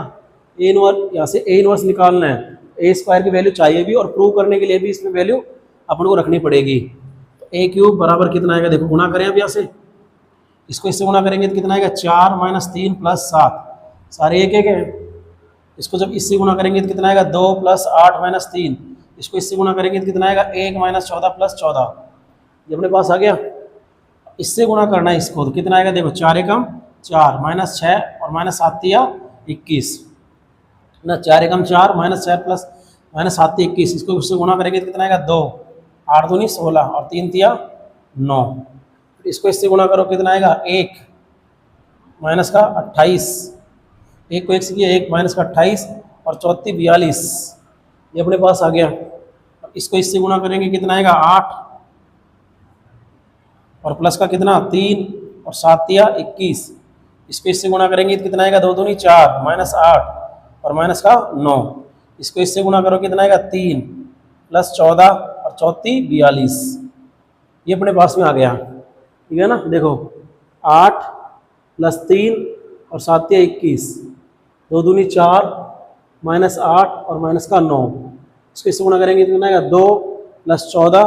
ए इनवर्स यहाँ से ए इनवर्स निकालना है, ए स्क्वायर की वैल्यू चाहिए भी और प्रूव करने के लिए भी इसमें वैल्यू अपन को रखनी पड़ेगी। तो ए क्यूब बराबर कितना आएगा, देखो गुणा करें अब यहाँ से, इसको इससे गुणा करेंगे तो कितना आएगा, 4 माइनस 3 प्लस 7, सारे एक एक है। इसको जब इससे गुणा करेंगे तो कितना आएगा, 2 प्लस 8 माइनस 3, इसको इससे गुणा करेंगे तो कितना आएगा, 1 माइनस 14 प्लस 14, ये अपने पास आ गया। इससे गुणा करना है इसको तो कितना आएगा, देखो 4 एकम 4 माइनस 6 और माइनस 7 या 21 ना, 4 एकम 4 माइनस 6 प्लस माइनस 7 21, इसको इससे गुणा करेंगे तो कितना आएगा, 2 8 दूनी 16 और 3 तिया 9, इसको इससे गुणा करो कितना आएगा, 1 माइनस का 28, एक को एक से किया 1 माइनस का 28 और 4 42, ये अपने पास आ गया। इसको इससे गुणा करेंगे कितना आएगा, 8 और प्लस का कितना 3 और 7 तिया 21, इसको इससे गुणा करेंगे तो कितना आएगा, 2 दूनी 4 माइनस 8 और माइनस का 9, इसको इससे गुणा करो कितना आएगा, 3 प्लस 14 और 4 42, ये अपने पास में आ गया। ठीक है ना, देखो 8 प्लस 3 और 7 21, 2 दूनी 4 माइनस 8 और माइनस का 9, इसको इससे गुणा करेंगे तो कितना आएगा, 2 प्लस 14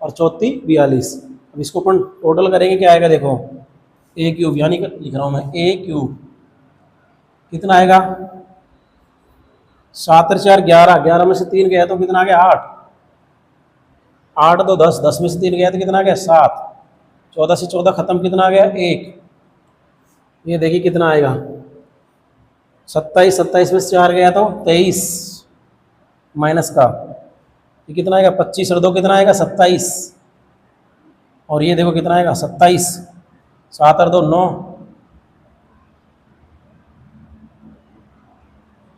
और 4 42। अब इसको अपन टोटल करेंगे क्या आएगा, देखो ए क्यूब, यानी लिख रहा हूँ मैं ए क्यूब कितना आएगा, 7 और 4 11, 11 में से 3 गया तो कितना आ गया, 8 8 तो 10, 10 में से 3 गया तो कितना आ गया, 7, 14 से 14 खत्म, कितना आ गया 1, ये देखिए कितना आएगा 27, 27 में से 4 गया तो 23 माइनस का, ये कितना आएगा 25 और 2 कितना आएगा 27, और ये देखो कितना आएगा 27, 7 और 2 9,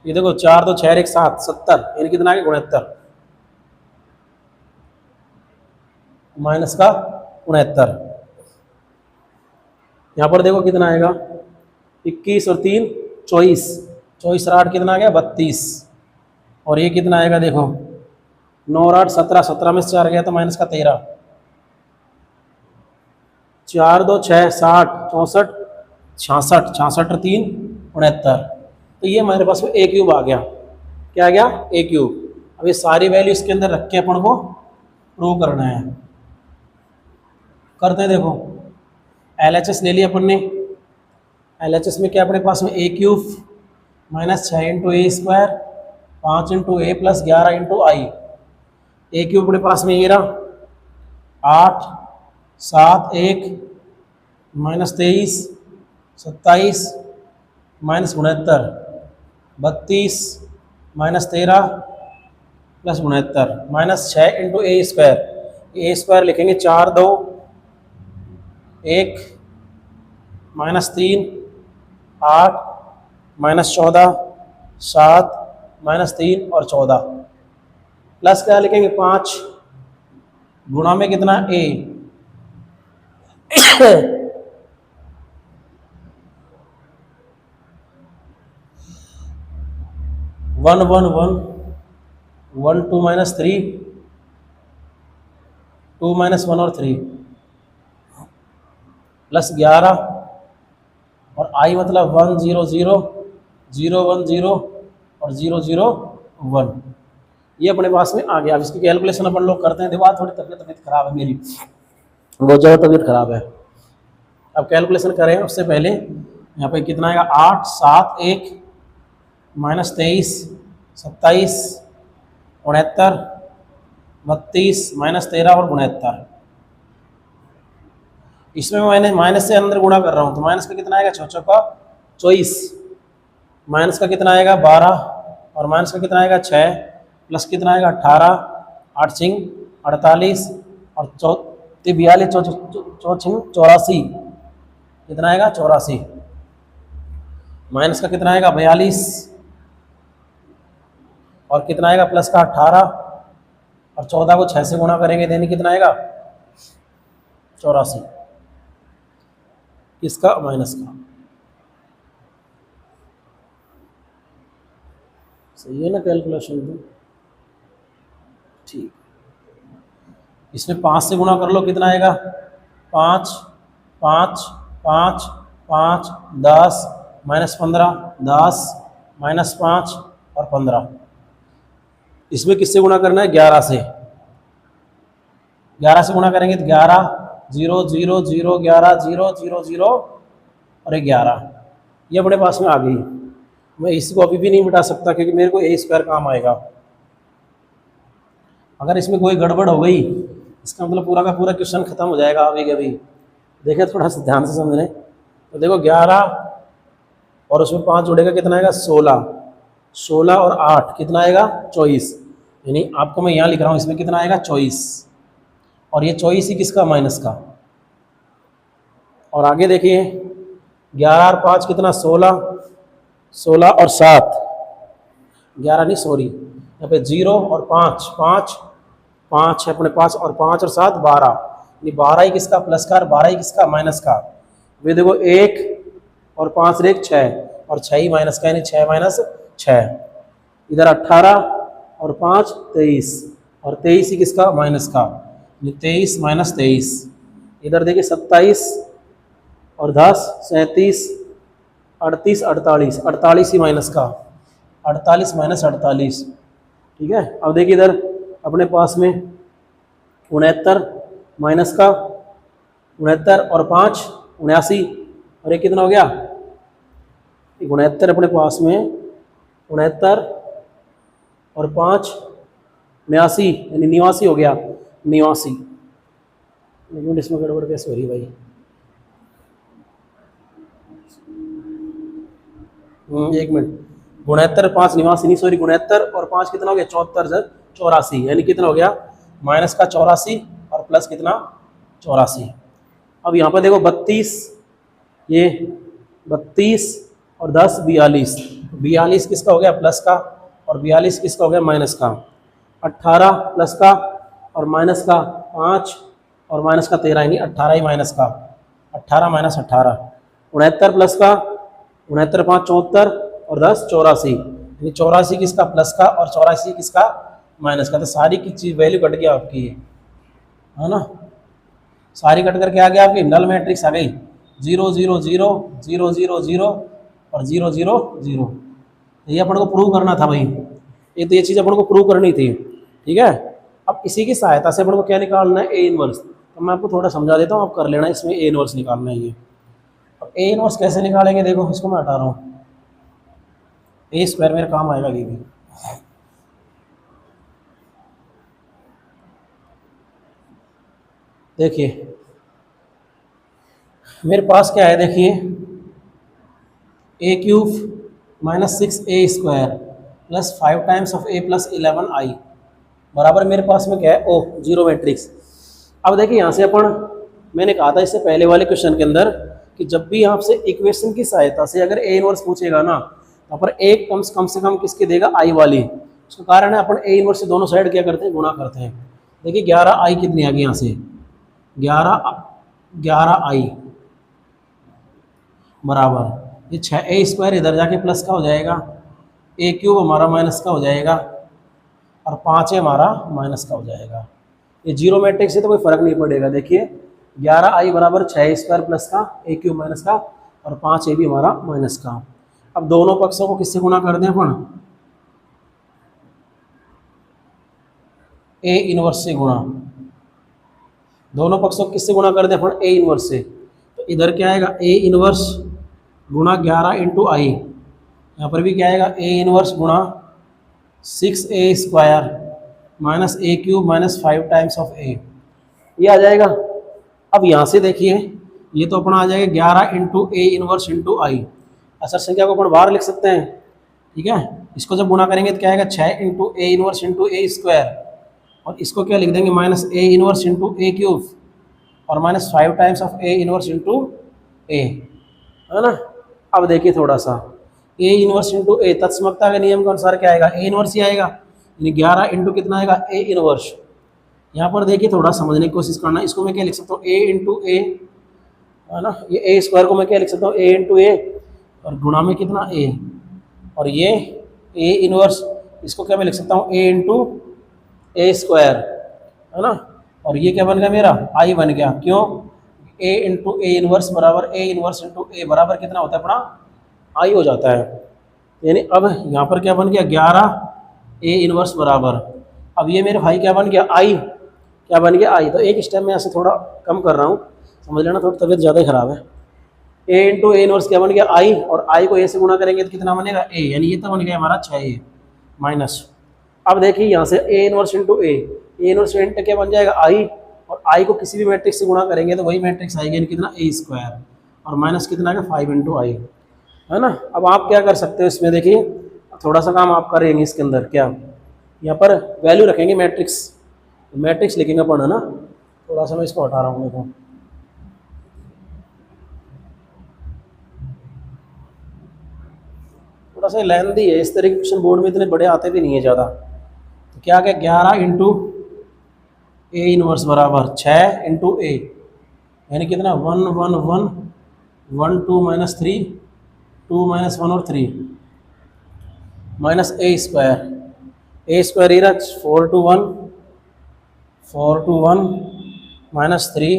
ये देखो 4 2 6 1 7 70, यानी कितना आएगा 69 माइनस का 69। यहाँ पर देखो कितना आएगा 21 और 3 24, 24 और 8 कितना आ गया 32, और ये कितना आएगा देखो 9 और 8 17, 17 में से 4 गया तो माइनस का 13, 4 2 6 60 64 66, 66 और 3 69, तो ये हमारे पास में ए क्यूब आ गया। क्या आ गया, ए क्यूब। अब ये सारी वैल्यू इसके अंदर रख के अपन को प्रूव करना है, करते हैं। देखो LHS ले लिया अपन ने, LHS में क्या अपने पास में a cube minus 6 into a square 5 into a plus 11 into I, a cube अपने पास में ये रहा 8 7 1 minus 23 27 minus 69 32 minus 13 plus 69 minus 6 into a square लिखेंगे 4 2 1 माइनस 3 8 माइनस 14 7 माइनस 3 और 14 प्लस क्या लिखेंगे 5 गुणा में कितना ए 1 1 1 1 2 माइनस 3 2 माइनस 1 और 3 प्लस 11 और आई मतलब 1 0 0 0 1 0 और 0 0 1, ये अपने पास में आ गया। अब इसकी कैलकुलेशन अपन लोग करते हैं। देखो आज थोड़ी तबीयत खराब है मेरी, बहुत ज़्यादा तबीयत खराब है। अब कैलकुलेशन करें उससे पहले यहाँ पे कितना आएगा 8 7 1 माइनस 23 27 69 32 माइनस 13 और 69, इसमें मैंने माइनस से अंदर गुणा कर रहा हूँ तो माइनस का कितना आएगा 6 का 24, माइनस का कितना आएगा 12 और माइनस का कितना आएगा 6 प्लस कितना आएगा 18 8 सिंह 48 और 42 84, कितना आएगा 84, माइनस का कितना आएगा 42 और कितना आएगा प्लस का 18 और 14 को 6 से गुणा करेंगे देने कितना आएगा 84, किसका माइनस का। सही है ना कैलकुलेशन तो, ठीक। इसमें 5 से गुणा कर लो कितना आएगा 5 5 5 5 10 -15 10 -5 और 15। इसमें किससे गुणा करना है 11 से, 11 से गुणा करेंगे तो 11 0 0 0 11 0 0 0 और 11, ये अपने पास में आ गई। मैं इसको अभी भी नहीं मिटा सकता क्योंकि मेरे को a² काम आएगा। अगर इसमें कोई गड़बड़ हो गई इसका मतलब पूरा का पूरा क्वेश्चन खत्म हो जाएगा अभी के अभी। देखिए थोड़ा सा ध्यान से समझने, तो देखो 11 और उसमें 5 जुड़ेगा कितना आएगा 16, 16 और 8 कितना आएगा 24, यानी आपको मैं यहाँ लिख रहा हूँ इसमें कितना आएगा 24, और ये 24 ही किसका माइनस का। और आगे देखिए 11 और 5 कितना 16, 16 और 7 11 नहीं सॉरी यहाँ पे 0 और 5 5 5 है अपने पास, और 5 और 7 12, यानी 12 ही किसका प्लस का और 12 ही किसका माइनस का। वे देखो 1 और 5 रेख 6 और 6 ही माइनस का, यानी 6 माइनस 6। इधर 18 और 5 23 और 23 ही किसका माइनस का, 23 माइनस 23। इधर देखिए 27 और 10 37 38 48 48 ही माइनस का, 48 माइनस 48, ठीक है। अब देखिए इधर अपने पास में 69 माइनस का 69 और 5 79, और ये कितना हो गया 69 अपने पास में 69 और 5 89, यानी 89 हो गया 89। लेकिन इसमें गड़बड़ कैसे हो रही भाई, एक मिनट, 69 5 89 नहीं सॉरी 69 और 5 कितना हो गया 74 84, यानी कितना हो गया माइनस का 84 और प्लस कितना 84। अब यहाँ पर देखो 32, ये 32 और 10 42, 42 किसका हो गया प्लस का और 42 किसका हो गया माइनस का। 18 प्लस का और माइनस का 5 और माइनस का 13, यानी 18 ही माइनस का, 18 माइनस 18। 69 प्लस का 69 5 74 और 10 84, यानी 84 किसका प्लस का और 84 किसका माइनस का। तो सारी की चीज वैल्यू कट गया आपकी, है ना, सारी कट करके आ गया आपकी नल मैट्रिक्स आ गई 0 0 0 0 0 0 और 0 0 0। ये अपन को प्रूव करना था भाई, ये तो ये चीज़ अपन को प्रूव करनी थी, ठीक है। अब इसी की सहायता से अपन को क्या निकालना है ए इनवर्स, तो मैं आपको थोड़ा समझा देता हूँ, आप कर लेना। इसमें ए इनवर्स निकालना है ये। अब ए इनवर्स कैसे निकालेंगे, देखो इसको मैं हटा रहा हूँ, a² मेरे काम आएगा ये भी। देखिए मेरे पास क्या है, देखिए a³ minus 6a² plus 5 times of a plus 11i बराबर मेरे पास में क्या है ओ जीरो मैट्रिक्स। अब देखिए यहाँ से अपन, मैंने कहा था इससे पहले वाले क्वेश्चन के अंदर कि जब भी आपसे इक्वेशन की सहायता से अगर ए इनवर्स पूछेगा ना, तो अपन एक कम से कम किसके देगा आई वाली। उसका कारण है अपन ए इनवर्स से दोनों साइड क्या करते हैं गुणा करते हैं। देखिए 11i कितनी आ गई यहाँ से 11i बराबर ये 6a² इधर जाके प्लस का हो जाएगा, a³ हमारा माइनस का हो जाएगा और 5 हमारा माइनस का हो जाएगा। ये जीरो मैट्रिक्स से तो कोई फर्क नहीं पड़ेगा। देखिए 11i बराबर 6a² प्लस का a³ माइनस का और 5a भी हमारा माइनस का। अब दोनों पक्षों को किससे गुणा कर दें अपन, ए इनवर्स से गुणा, दोनों पक्षों को किससे गुणा कर दें अपन ए इनवर्स से। तो इधर क्या आएगा ए इनवर्स गुणा 11 इंटू आई, यहाँ पर भी क्या आएगा ए इनवर्स गुणा 6a² minus a³ minus 5 times of a, ये आ जाएगा। अब यहाँ से देखिए ये तो अपना आ जाएगा 11 इंटू ए इनवर्स इंटू आई, असर संख्या को अपन बाहर लिख सकते हैं, ठीक है। इसको जब गुणा करेंगे तो क्या आएगा 6 into A inverse into a², और इसको क्या लिख देंगे minus A inverse into a³ और minus 5 times of A inverse into a, है ना। अब देखिए थोड़ा सा ए इनवर्स इंटू ए, तत्समकता के नियम के अनुसार क्या आएगा ए इनवर्स ही आएगा, यानी 11 इंटू कितना आएगा ए इनवर्स, यहाँ पर देखिए थोड़ा समझने की कोशिश करना, इसको मैं क्या लिख सकता हूँ, ए इंटू ए, है ना, ये ए स्क्वायर को मैं क्या लिख सकता हूँ, ए इंटू ए, और गुणा में कितना ए, और ये ए इनवर्स, इसको क्या मैं लिख सकता हूँ, ए इंटू ए स्क्वायर, है ना, और ये क्या बन गया मेरा, आई बन गया। क्यों, ए इंटू ए इनवर्स बराबर ए इनवर्स इंटू ए बराबर कितना होता है अपना, आई हो जाता है। यानी अब यहाँ पर क्या बन गया, 11 ए इनवर्स बराबर, अब ये मेरे भाई क्या बन गया, आई, क्या बन गया, आई। तो एक स्टेप में ऐसे थोड़ा कम कर रहा हूँ, समझ लेना, थोड़ी तबीयत ज़्यादा ही खराब है। ए इंटू ए इनवर्स क्या बन गया, आई, और आई को ए से गुणा करेंगे तो कितना बनेगा, ए, यानी ये तो बन गया हमारा 6a माइनस। अब देखिए यहाँ से A inverse into A inverse into क्या बन जाएगा, आई, और आई को किसी भी मैट्रिक्स से गुणा करेंगे तो वही मैट्रिक्स आएगी, यानी कितना, ए स्क्वायर, और माइनस कितना आएगा, 5 इंटू आई, है ना। अब आप क्या कर सकते हो इसमें, देखिए थोड़ा सा काम आप करेंगे इसके अंदर, क्या यहाँ पर वैल्यू रखेंगे, मैट्रिक्स लिखेंगे अपन, है ना। थोड़ा सा मैं इसको हटा रहा हूँ, देखो थोड़ा सा लेंथी है, इस तरह के क्वेश्चन बोर्ड में इतने बड़े आते भी नहीं है ज़्यादा। तो क्या क्या, 11 इंटू ए इनवर्स बराबर 6 इंटू ए, यानी कितना, 1 1 1 1 2 माइनस 3 2 माइनस 1 और 3 माइनस ए स्क्वायर ये रहा 4 टू 1 माइनस 3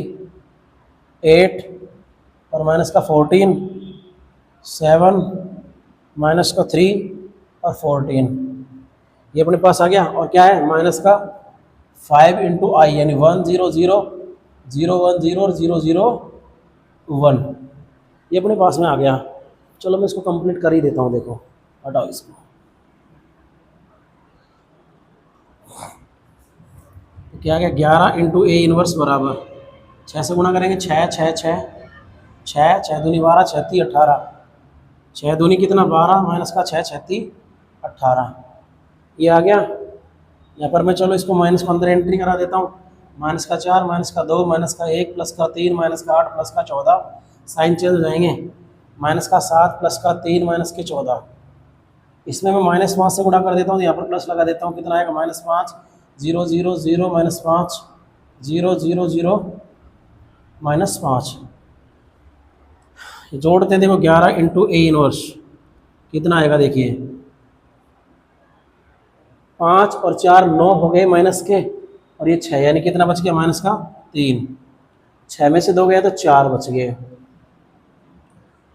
8 और माइनस का 14 7 माइनस का 3 और 14, ये अपने पास आ गया। और क्या है, माइनस का 5 इंटू आई, यानी 1 0 0 0 1 0 और 0 0 1, ये अपने पास में आ गया। चलो मैं इसको कंप्लीट कर ही देता हूँ, देखो हटाओ इसको। तो क्या आ गया, 11 इंटू ए इनवर्स बराबर 6 से गुणा करेंगे, 6 6 6 6 6 दूनी 12 6 3 18, 6 दूनी कितना 12 माइनस का 6 6 3 18, ये आ गया। यहाँ पर मैं चलो इसको माइनस को अंदर एंट्री करा देता हूँ, माइनस का 4 माइनस का 2 माइनस का 1 प्लस का 3 माइनस का 8 प्लस का 14, साइन चेंज हो जाएंगे, माइनस का 7 प्लस का 3 माइनस के 14, इसमें मैं माइनस 5 से गुणा कर देता हूँ, यहाँ पर प्लस लगा देता हूँ, कितना आएगा, माइनस 5 0 0 0 माइनस 5 0 0 0 माइनस 5, जोड़ते हैं, देखो 11 इंटू ए इनवर्स कितना आएगा, देखिए 5 और 4 9 हो गए माइनस के, और ये 6, यानी कितना बच गया, माइनस का 3, 6 में से 2 गया तो 4 बच गए,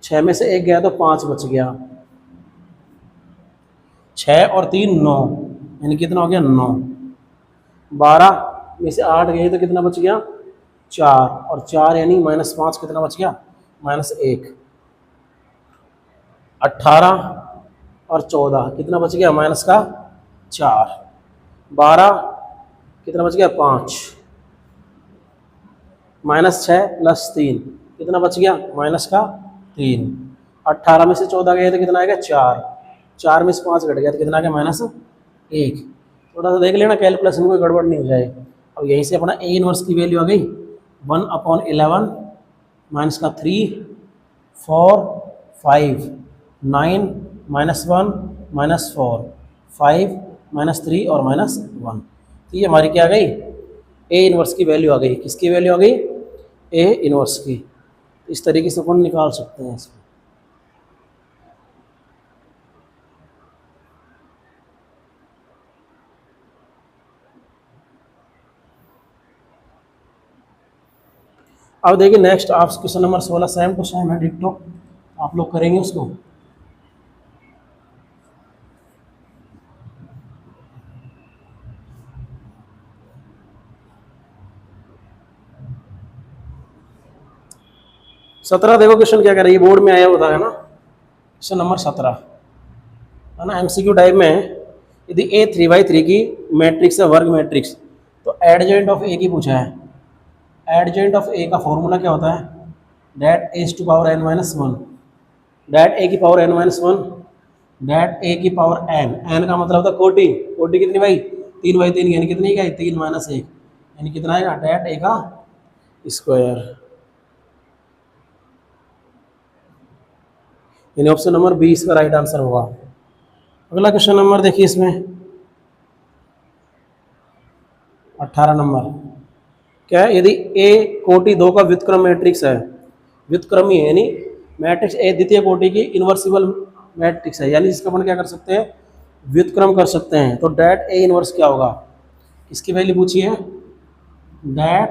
6 में से 1 गया तो 5 बच गया, 6 और 3 9, यानी कितना हो गया 9, 12 में से 8 गए तो कितना बच गया 4, और 4 यानी माइनस 5 कितना बच गया, माइनस 1, 18 और 14 कितना बच गया, माइनस का 4, 12 कितना बच गया 5, माइनस 6 प्लस 3 कितना बच गया, माइनस का 3, 18 में से 14 गए तो कितना आएगा 4, 4 में से 5 घट गया तो कितना आ गया, माइनस 1। थोड़ा सा देख लेना कैलकुलेशन में कोई गड़बड़ नहीं हो जाए। अब यहीं से अपना ए इनवर्स की वैल्यू आ गई 1/11 माइनस का 3 4 5 9 माइनस 1 माइनस 4 5 माइनस 3 और माइनस 1, तो ये हमारी क्या आ गई, ए इनवर्स की वैल्यू आ गई। किसकी वैल्यू आ गई, ए इनवर्स की। इस तरीके से अपन निकाल सकते हैं इसको। अब देखिए नेक्स्ट आप question number 16 same to same है, डिक्टो आप लोग करेंगे उसको। सत्रह देखो क्वेश्चन क्या कर रही है, बोर्ड में आया होता है ना, क्वेश्चन नंबर 17 है ना, एमसीक्यू टाइप में है। यदि ए 3/3 की मैट्रिक्स है, वर्ग मैट्रिक्स, तो एडजेंट ऑफ ए की पूछा है। एडजेंट ऑफ ए का फॉर्मूला क्या होता है, det a to power n minus 1, det a की power n minus 1, det a की पावर n, n का मतलब होता है कोटि, कोटि कितनी भाई 3/3 यानी कितनी का 3 माइनस 1, यानी कितना आएगा, डेट ए का स्क्वायर, यानी ऑप्शन नंबर 20 का राइट आंसर होगा। अगला क्वेश्चन नंबर देखिए इसमें 18 नंबर क्या है, यदि ए कोटि 2 का व्युत्क्रम मैट्रिक्स है, व्युत्क्रमी है यानी मैट्रिक्स ए द्वितीय कोटि की इन्वर्सिबल मैट्रिक्स है, यानी इसका अपन क्या कर सकते हैं, व्युत्क्रम कर सकते हैं। तो डैट ए इनवर्स क्या होगा, इसकी वैल्यू पूछी है डैट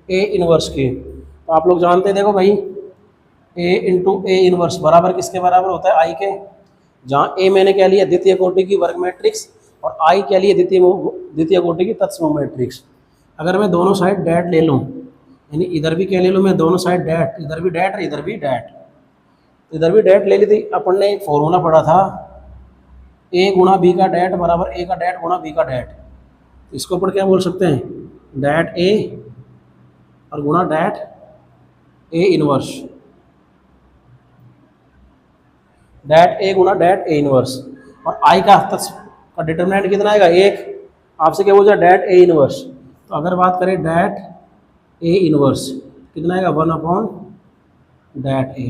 ए इनवर्स की। तो आप लोग जानते हैं, देखो भाई ए इंटू ए इनवर्स बराबर किसके बराबर होता है, आई के। जहाँ ए मैंने क्या लिया द्वितीय कोटि की वर्ग मैट्रिक्स और आई क्या लिया द्वितीय कोटि की तत्सम मैट्रिक्स। अगर मैं दोनों साइड डैट ले लूँ, यानी इधर भी क्या ले लूँ मैं दोनों साइड डैट, इधर भी डैट और इधर भी डैट, इधर भी डैट ले ली थी। अपन ने एक फॉर्मूला पढ़ा था ए गुणा बी का डैट बराबर ए का डैट गुणा बी का डैट। इसको अपन क्या बोल सकते हैं, डैट ए और गुणा डैट ए इनवर्स, डैट ए गुणा डैट ए इनवर्स। और आई का डिटरमिनेंट कितना आएगा, एक। आपसे क्या बोल डैट ए इनवर्स, तो अगर बात करें डैट ए इनवर्स कितना आएगा, 1 अपॉन डैट ए।